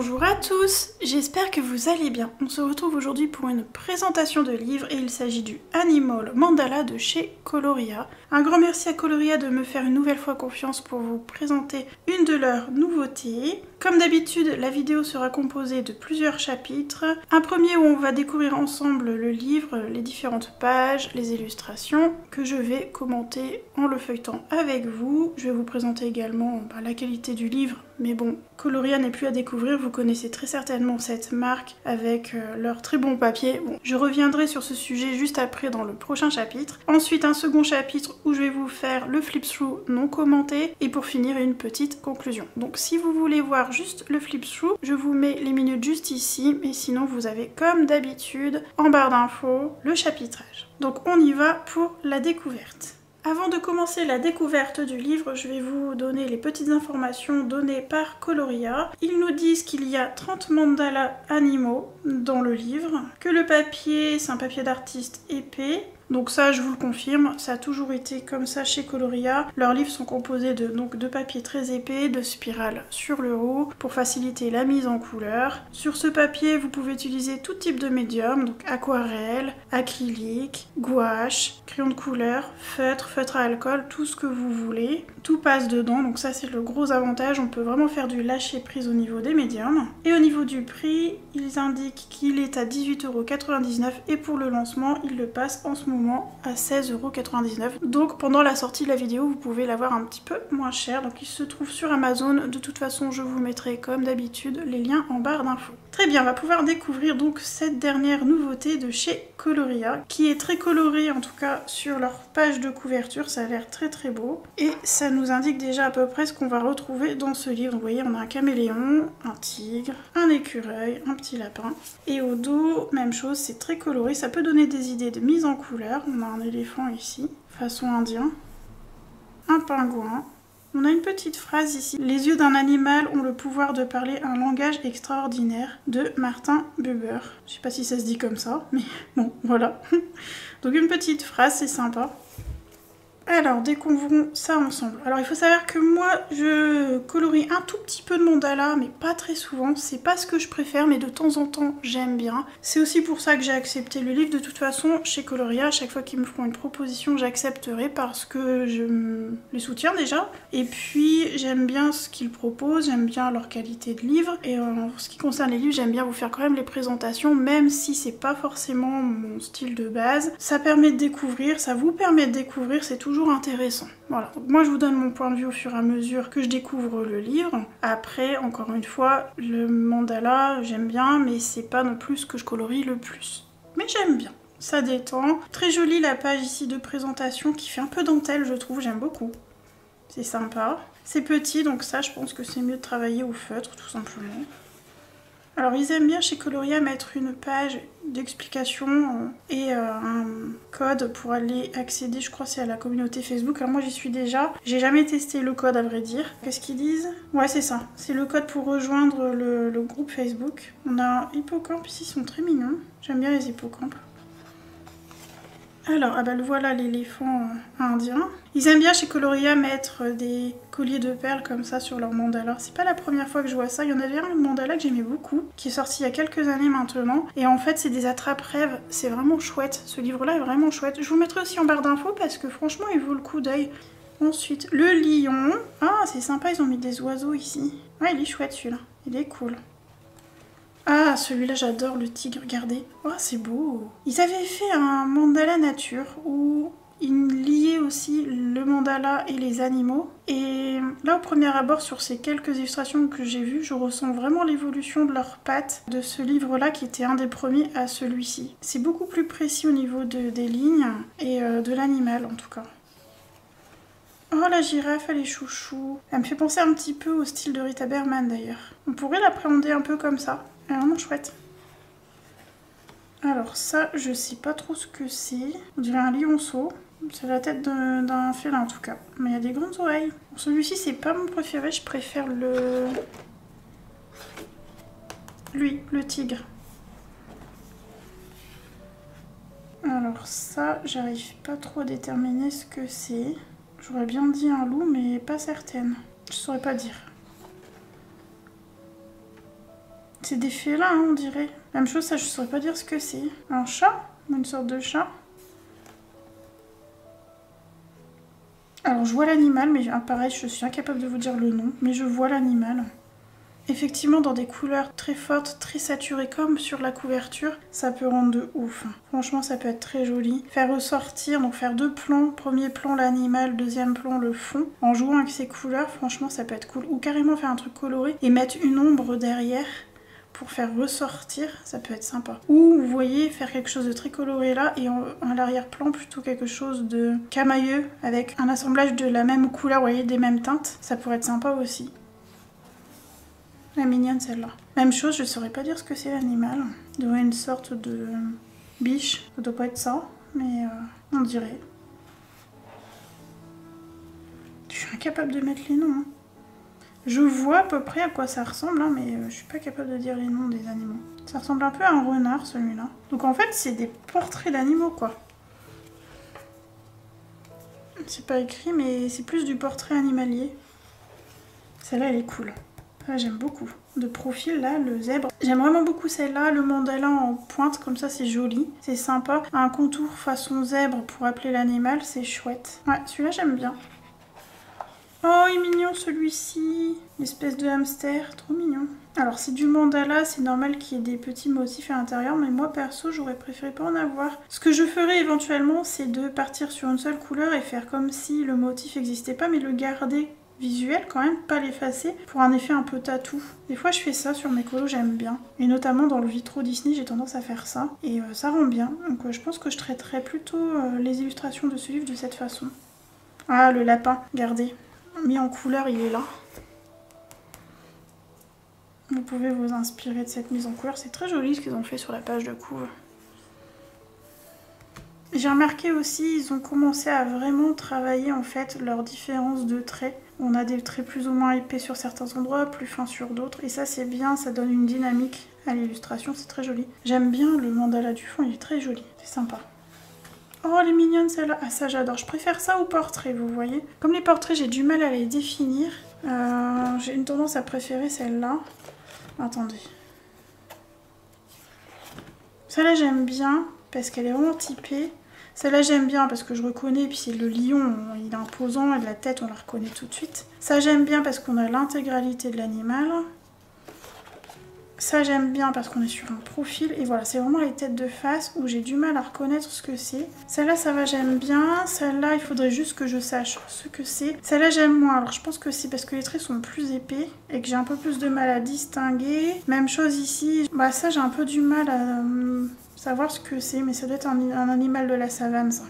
Bonjour à tous, j'espère que vous allez bien. On se retrouve aujourd'hui pour une présentation de livre et il s'agit du Animal Mandala de chez Coloria. Un grand merci à Coloria de me faire une nouvelle fois confiance pour vous présenter une de leurs nouveautés. Comme d'habitude, la vidéo sera composée de plusieurs chapitres. Un premier où on va découvrir ensemble le livre, les différentes pages, les illustrations que je vais commenter en le feuilletant avec vous. Je vais vous présenter également la qualité du livre, mais bon, Coloria n'est plus à découvrir, vous connaissez très certainement cette marque avec leur très bon papier. Bon, je reviendrai sur ce sujet juste après dans le prochain chapitre. Ensuite, un second chapitre où je vais vous faire le flip-through non commenté et pour finir une petite conclusion. Donc si vous voulez voir juste le flip-through, je vous mets les minutes juste ici, mais sinon vous avez comme d'habitude en barre d'infos le chapitrage. Donc on y va pour la découverte. Avant de commencer la découverte du livre, je vais vous donner les petites informations données par Coloria. Ils nous disent qu'il y a 30 mandalas animaux dans le livre, que le papier, c'est un papier d'artiste épais. Donc ça, je vous le confirme, ça a toujours été comme ça chez Coloria. Leurs livres sont composés de papier très épais, de spirales sur le haut, pour faciliter la mise en couleur. Sur ce papier, vous pouvez utiliser tout type de médium, donc aquarelle, acrylique, gouache, crayon de couleur, feutre à alcool, tout ce que vous voulez. Tout passe dedans, donc ça c'est le gros avantage, on peut vraiment faire du lâcher prise au niveau des médiums. Et au niveau du prix, ils indiquent qu'il est à 18,99 € et pour le lancement, ils le passent en ce moment à 16,99 €. Donc pendant la sortie de la vidéo, vous pouvez l'avoir un petit peu moins cher. Donc il se trouve sur Amazon. De toute façon, je vous mettrai comme d'habitude les liens en barre d'infos. Très bien, on va pouvoir découvrir donc cette dernière nouveauté de chez Coloria, qui est très colorée en tout cas sur leur page de couverture. Ça a l'air très très beau. Et ça nous indique déjà à peu près ce qu'on va retrouver dans ce livre. Donc, vous voyez, on a un caméléon, un tigre, un écureuil, un petit lapin. Et au dos, même chose, c'est très coloré. Ça peut donner des idées de mise en couleur. On a un éléphant ici, façon indien, un pingouin. On a une petite phrase ici. Les yeux d'un animal ont le pouvoir de parler un langage extraordinaire de Martin Buber. Je sais pas si ça se dit comme ça, mais bon, voilà. Donc une petite phrase, c'est sympa. Alors, découvrons ça ensemble. Alors, il faut savoir que moi, je colorie un tout petit peu de mandala, mais pas très souvent. C'est pas ce que je préfère, mais de temps en temps, j'aime bien. C'est aussi pour ça que j'ai accepté le livre. De toute façon, chez Coloria, à chaque fois qu'ils me feront une proposition, j'accepterai parce que je les soutiens déjà. Et puis, j'aime bien ce qu'ils proposent, j'aime bien leur qualité de livre. Et en ce qui concerne les livres, j'aime bien vous faire quand même les présentations, même si c'est pas forcément mon style de base. Ça permet de découvrir, ça vous permet de découvrir, c'est toujours intéressant. Voilà, donc moi je vous donne mon point de vue au fur et à mesure que je découvre le livre. Après, encore une fois, le mandala, j'aime bien, mais c'est pas non plus ce que je colorie le plus. Mais j'aime bien, ça détend. Très jolie la page ici de présentation qui fait un peu dentelle, je trouve, j'aime beaucoup. C'est sympa. C'est petit, donc ça, je pense que c'est mieux de travailler au feutre, tout simplement. Alors ils aiment bien chez Coloria mettre une page d'explication et un code pour aller accéder, je crois c'est à la communauté Facebook. Alors moi j'y suis déjà, j'ai jamais testé le code à vrai dire. Qu'est-ce qu'ils disent? Ouais c'est ça, c'est le code pour rejoindre le groupe Facebook. On a un hippocampe ici, ils sont très mignons, j'aime bien les hippocampes. Alors, ah bah voilà l'éléphant indien. Ils aiment bien chez Coloria mettre des colliers de perles comme ça sur leur mandala. C'est pas la première fois que je vois ça. Il y en avait un mandala que j'aimais beaucoup, qui est sorti il y a quelques années maintenant. Et en fait, c'est des attrape-rêves. C'est vraiment chouette. Ce livre-là est vraiment chouette. Je vous mettrai aussi en barre d'infos parce que franchement, il vaut le coup d'œil. Ensuite, le lion. Ah, c'est sympa, ils ont mis des oiseaux ici. Ouais, il est chouette celui-là. Il est cool. Ah, celui-là, j'adore le tigre, regardez. Oh, c'est beau. Ils avaient fait un mandala nature où ils liaient aussi le mandala et les animaux. Et là, au premier abord, sur ces quelques illustrations que j'ai vues, je ressens vraiment l'évolution de leurs pattes de ce livre-là qui était un des premiers à celui-ci. C'est beaucoup plus précis au niveau des lignes et de l'animal, en tout cas. Oh, la girafe, elle est chouchou. Elle me fait penser un petit peu au style de Rita Berman, d'ailleurs. On pourrait l'appréhender un peu comme ça. Elle est vraiment chouette. Alors ça, je sais pas trop ce que c'est. On dirait un lionceau. C'est la tête d'un félin en tout cas. Mais il y a des grandes oreilles. Celui-ci, c'est pas mon préféré. Je préfère le tigre. Alors ça, j'arrive pas trop à déterminer ce que c'est. J'aurais bien dit un loup, mais pas certaine. Je saurais pas dire. C'est des félins, hein, on dirait. Même chose, ça je saurais pas dire ce que c'est. Un chat? Une sorte de chat? Alors je vois l'animal, mais pareil, je suis incapable de vous dire le nom, mais je vois l'animal. Effectivement, dans des couleurs très fortes, très saturées comme sur la couverture, ça peut rendre de ouf. Franchement, ça peut être très joli. Faire ressortir, donc faire deux plans. Premier plan l'animal, deuxième plan le fond. En jouant avec ces couleurs, franchement, ça peut être cool. Ou carrément faire un truc coloré et mettre une ombre derrière pour faire ressortir, ça peut être sympa. Ou vous voyez, faire quelque chose de très coloré là et à l'arrière-plan plutôt quelque chose de camailleux avec un assemblage de la même couleur, vous voyez, des mêmes teintes. Ça pourrait être sympa aussi. Elle est mignonne celle-là. Même chose, je saurais pas dire ce que c'est l'animal. Il doit être une sorte de biche. Ça doit pas être ça, mais on dirait. Je suis incapable de mettre les noms. Hein. Je vois à peu près à quoi ça ressemble, hein, mais je suis pas capable de dire les noms des animaux. Ça ressemble un peu à un renard celui-là. Donc en fait, c'est des portraits d'animaux quoi. C'est pas écrit, mais c'est plus du portrait animalier. Celle-là, elle est cool. Ah, j'aime beaucoup. De profil, là, le zèbre. J'aime vraiment beaucoup celle-là. Le mandala en pointe, comme ça, c'est joli. C'est sympa. Un contour façon zèbre pour appeler l'animal, c'est chouette. Ouais, celui-là, j'aime bien. Oh, il est mignon, celui-ci. Espèce de hamster. Trop mignon. Alors, c'est du mandala. C'est normal qu'il y ait des petits motifs à l'intérieur. Mais moi, perso, j'aurais préféré pas en avoir. Ce que je ferais éventuellement, c'est de partir sur une seule couleur et faire comme si le motif n'existait pas, mais le garder visuel quand même, pas l'effacer, pour un effet un peu tatou. Des fois je fais ça sur mes colos, j'aime bien. Et notamment dans le vitro Disney, j'ai tendance à faire ça. Et ça rend bien. Donc je pense que je traiterai plutôt les illustrations de ce livre de cette façon. Ah, le lapin, regardez. Mis en couleur, il est là. Vous pouvez vous inspirer de cette mise en couleur. C'est très joli ce qu'ils ont fait sur la page de couve. J'ai remarqué aussi, ils ont commencé à vraiment travailler en fait leurs différences de traits. On a des traits plus ou moins épais sur certains endroits, plus fins sur d'autres. Et ça c'est bien, ça donne une dynamique à l'illustration, c'est très joli. J'aime bien le mandala du fond, il est très joli, c'est sympa. Oh, elle est mignonne celle-là. Ah, ça j'adore. Je préfère ça au portrait, vous voyez. Comme les portraits, j'ai du mal à les définir. J'ai une tendance à préférer celle-là. Attendez. Celle-là j'aime bien parce qu'elle est vraiment typée. Celle-là j'aime bien parce que je reconnais, puis c'est le lion, il est imposant et de la tête on la reconnaît tout de suite. Ça j'aime bien parce qu'on a l'intégralité de l'animal. Ça j'aime bien parce qu'on est sur un profil. Et voilà, c'est vraiment les têtes de face où j'ai du mal à reconnaître ce que c'est. Celle-là ça va, j'aime bien. Celle-là il faudrait juste que je sache ce que c'est. Celle-là j'aime moins. Alors je pense que c'est parce que les traits sont plus épais et que j'ai un peu plus de mal à distinguer. Même chose ici. Bah ça j'ai un peu du mal à savoir ce que c'est, mais ça doit être un animal de la savane, ça.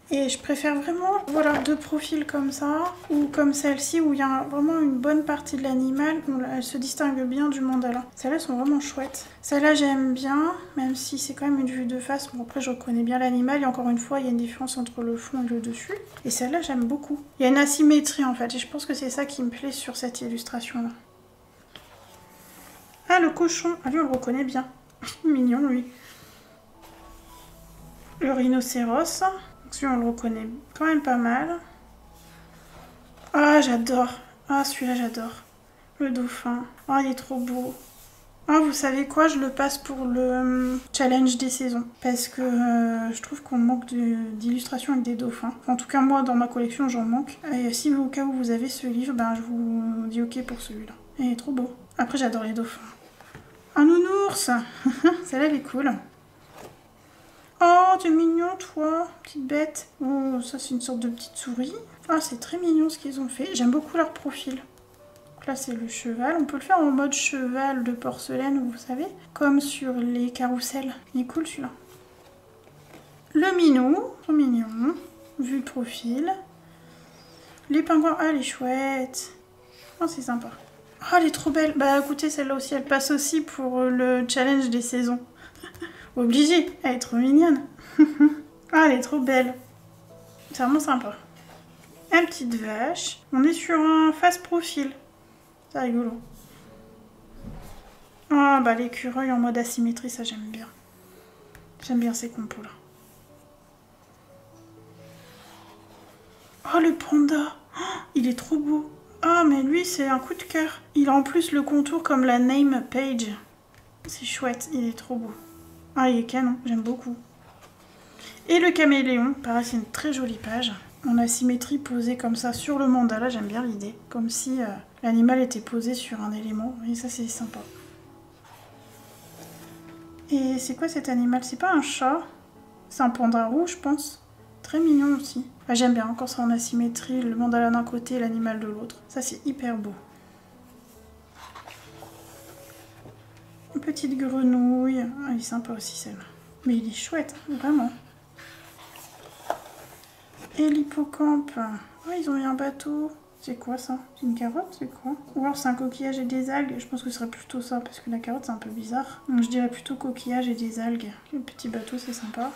Et je préfère vraiment, voilà, deux profils comme ça, ou comme celle-ci, où il y a vraiment une bonne partie de l'animal, elle se distingue bien du mandala. Celles-là sont vraiment chouettes. Celle-là j'aime bien, même si c'est quand même une vue de face. Bon après je reconnais bien l'animal, et encore une fois, il y a une différence entre le fond et le dessus. Et celle-là j'aime beaucoup. Il y a une asymétrie en fait, et je pense que c'est ça qui me plaît sur cette illustration-là. Ah, le cochon, ah lui on le reconnaît bien. Mignon lui. Le rhinocéros, celui-là on le reconnaît quand même pas mal. Ah j'adore, ah celui-là j'adore. Le dauphin, ah il est trop beau. Ah vous savez quoi, je le passe pour le challenge des saisons. Parce que je trouve qu'on manque d'illustrations avec des dauphins. Enfin, en tout cas moi dans ma collection j'en manque. Et si au cas où vous avez ce livre, ben je vous dis ok pour celui-là. Il est trop beau. Après j'adore les dauphins. Un nounours. Celle-là, elle est cool. Oh, t'es mignon, toi, petite bête. Oh, ça, c'est une sorte de petite souris. Ah, c'est très mignon ce qu'ils ont fait. J'aime beaucoup leur profil. Donc là, c'est le cheval. On peut le faire en mode cheval de porcelaine, vous savez, comme sur les carrousels. Il est cool, celui-là. Le minou, trop mignon. Vue de profil. Les pingouins, ah, elle est chouette. Oh, c'est sympa. Oh, elle est trop belle. Bah écoutez, celle-là aussi, elle passe aussi pour le challenge des saisons. Obligée, elle est trop mignonne. Ah, elle est trop belle. C'est vraiment sympa. Une petite vache. On est sur un face profil. C'est rigolo. Ah, bah l'écureuil en mode asymétrie, ça j'aime bien. J'aime bien ces compos-là. Oh, le panda. Oh, il est trop beau. Ah, mais lui, c'est un coup de cœur. Il a en plus le contour comme la name page. C'est chouette, il est trop beau. Ah, il est canon, j'aime beaucoup. Et le caméléon, pareil, c'est une très jolie page. En asymétrie posée comme ça sur le mandala, j'aime bien l'idée. Comme si l'animal était posé sur un élément. Et ça, c'est sympa. Et c'est quoi cet animal? C'est pas un chat? C'est un panda rouge, je pense. Très mignon aussi. Ah, j'aime bien, encore ça en asymétrie, le mandala d'un côté et l'animal de l'autre. Ça, c'est hyper beau. Une petite grenouille. Ah, il est sympa aussi, celle-là. Mais il est chouette, vraiment. Et l'hippocampe. Oh, ils ont mis un bateau. C'est quoi ça? C'est une carotte? C'est quoi? Ou alors c'est un coquillage et des algues? Je pense que ce serait plutôt ça, parce que la carotte c'est un peu bizarre. Donc je dirais plutôt coquillage et des algues. Le petit bateau, c'est sympa.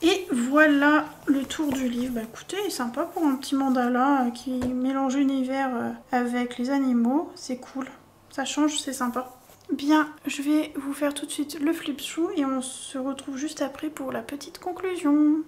Et voilà le tour du livre. Bah écoutez, il est sympa pour un petit mandala qui mélange l'univers avec les animaux. C'est cool. Ça change, c'est sympa. Bien, je vais vous faire tout de suite le flip through et on se retrouve juste après pour la petite conclusion.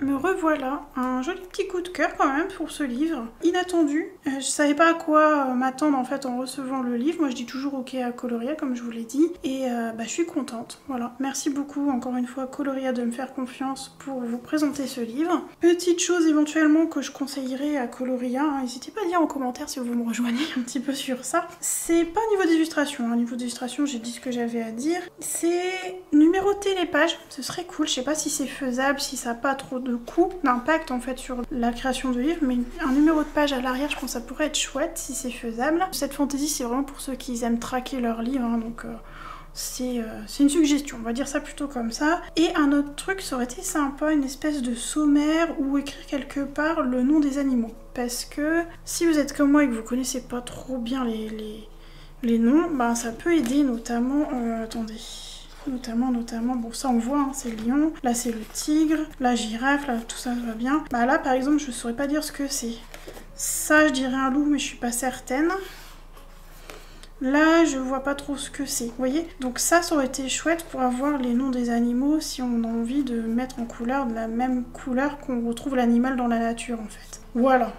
Me revoilà, un joli petit coup de cœur quand même pour ce livre, inattendu. Je savais pas à quoi m'attendre en fait en recevant le livre, moi je dis toujours ok à Coloria comme je vous l'ai dit, et je suis contente, voilà. Merci beaucoup encore une fois Coloria de me faire confiance pour vous présenter ce livre. Petite chose éventuellement que je conseillerais à Coloria, n'hésitez pas à dire en commentaire si vous me rejoignez un petit peu sur ça. C'est pas au niveau des illustrations, au niveau des illustrations j'ai dit ce que j'avais à dire, c'est numéroter les pages, ce serait cool, je sais pas si c'est faisable, si ça n'a pas trop de de coût, d'impact en fait sur la création de livres, mais un numéro de page à l'arrière, je pense que ça pourrait être chouette si c'est faisable. Cette fantaisie, c'est vraiment pour ceux qui aiment traquer leurs livres, hein, donc c'est une suggestion, on va dire ça plutôt comme ça. Et un autre truc, ça aurait été sympa, une espèce de sommaire ou écrire quelque part le nom des animaux. Parce que si vous êtes comme moi et que vous connaissez pas trop bien les noms, bah ça peut aider notamment, attendez, notamment, bon ça on voit, hein, c'est le lion, là c'est le tigre, la girafe, là tout ça va bien. Bah là par exemple je saurais pas dire ce que c'est. Ça je dirais un loup mais je suis pas certaine. Là, je vois pas trop ce que c'est, vous voyez? Donc ça aurait été chouette pour avoir les noms des animaux si on a envie de mettre en couleur de la même couleur qu'on retrouve l'animal dans la nature en fait. Voilà.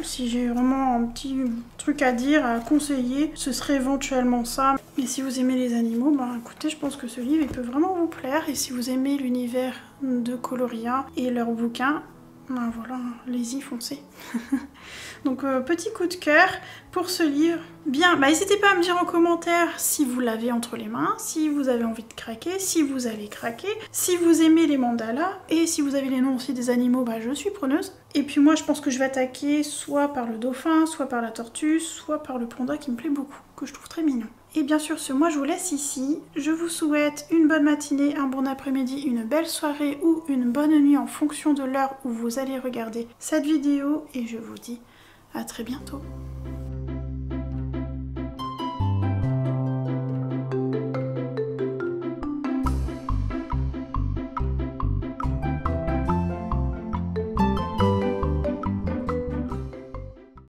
Si j'ai vraiment un petit truc à dire, à conseiller, ce serait éventuellement ça. Et si vous aimez les animaux, bah écoutez, je pense que ce livre il peut vraiment vous plaire. Et si vous aimez l'univers de Coloria et leurs bouquins, ben voilà, allez-y, foncez. Donc petit coup de cœur pour ce livre. Bien, bah n'hésitez pas à me dire en commentaire si vous l'avez entre les mains, si vous avez envie de craquer, si vous allez craquer, si vous aimez les mandalas, et si vous avez les noms aussi des animaux, bah je suis preneuse. Et puis moi je pense que je vais attaquer soit par le dauphin, soit par la tortue, soit par le panda qui me plaît beaucoup, que je trouve très mignon. Et bien sûr ce, moi je vous laisse ici. Je vous souhaite une bonne matinée, un bon après-midi, une belle soirée ou une bonne nuit en fonction de l'heure où vous allez regarder cette vidéo. Et je vous dis à très bientôt.